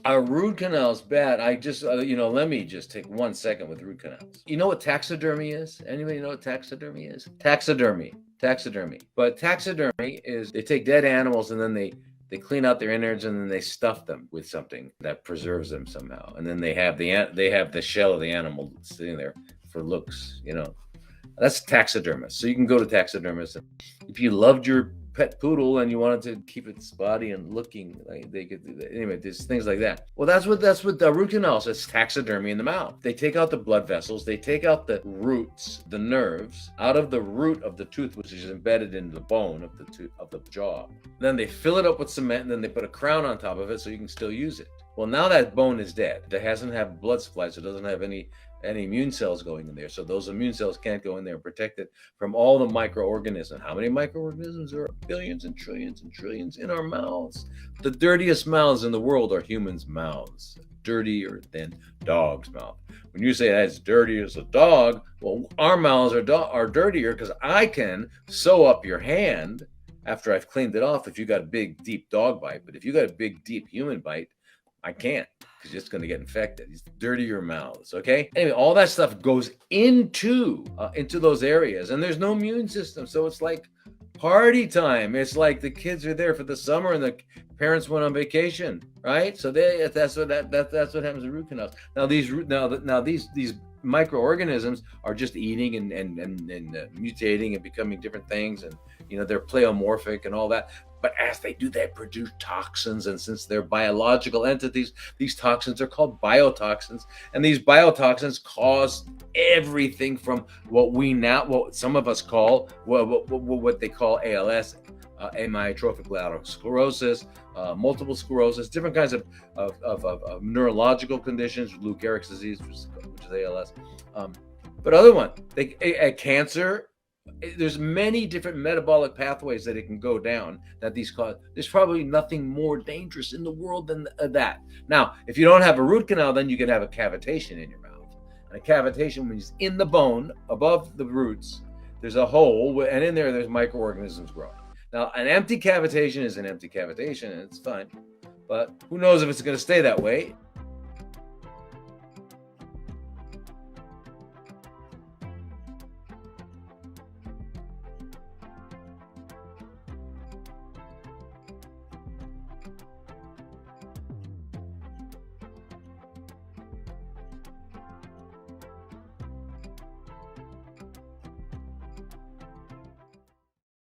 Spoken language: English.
A root canal is bad. I just, let me just take 1 second with root canals. You know what taxidermy is? Anybody know what taxidermy is? Taxidermy. But taxidermy is they take dead animals and then they clean out their innards and then they stuff them with something that preserves them somehow. And then they have the shell of the animal sitting there for looks. That's taxidermist. So you can go to taxidermist. If you loved your pet poodle and you wanted to keep its body and looking like they could anyway, there's things like that. Well, that's what the root canals. It's taxidermy in the mouth. They take out the blood vessels, they take out the roots, the nerves out of the root of the tooth, which is embedded in the bone of the tooth of the jaw. Then they fill it up with cement and then they put a crown on top of it so you can still use it. Well, now that bone is dead. It hasn't had blood supply, so it doesn't have any immune cells going in there. So those immune cells can't go in there and protect it from all the microorganisms. How many microorganisms? There are billions and trillions in our mouths. The dirtiest mouths in the world are humans' mouths, dirtier than dogs' mouth. When you say that's dirty as a dog, well, our mouths are dirtier because I can sew up your hand after I've cleaned it off if you got a big, deep dog bite. But if you got a big, deep human bite, I can't, because it's going to get infected. It's dirtier mouths, okay? Anyway, all that stuff goes into those areas, and there's no immune system, so it's like party time. It's like the kids are there for the summer, and the parents went on vacation, right? So that's what happens with root canals. Now these microorganisms are just eating and mutating and becoming different things, and they're pleomorphic and all that. But as they do, they produce toxins, and since they're biological entities, these toxins are called biotoxins, and these biotoxins cause everything from what some of us call what they call ALS, amyotrophic lateral sclerosis, multiple sclerosis, different kinds of neurological conditions, Lou Gehrig's disease, which is ALS, but other one, cancer. There's many different metabolic pathways that it can go down that these cause. There's probably nothing more dangerous in the world than that. Now, if you don't have a root canal, then you can have a cavitation in your mouth. And a cavitation means in the bone, above the roots, there's a hole, and in there's microorganisms growing. Now, an empty cavitation is an empty cavitation, and it's fine. But who knows if it's going to stay that way?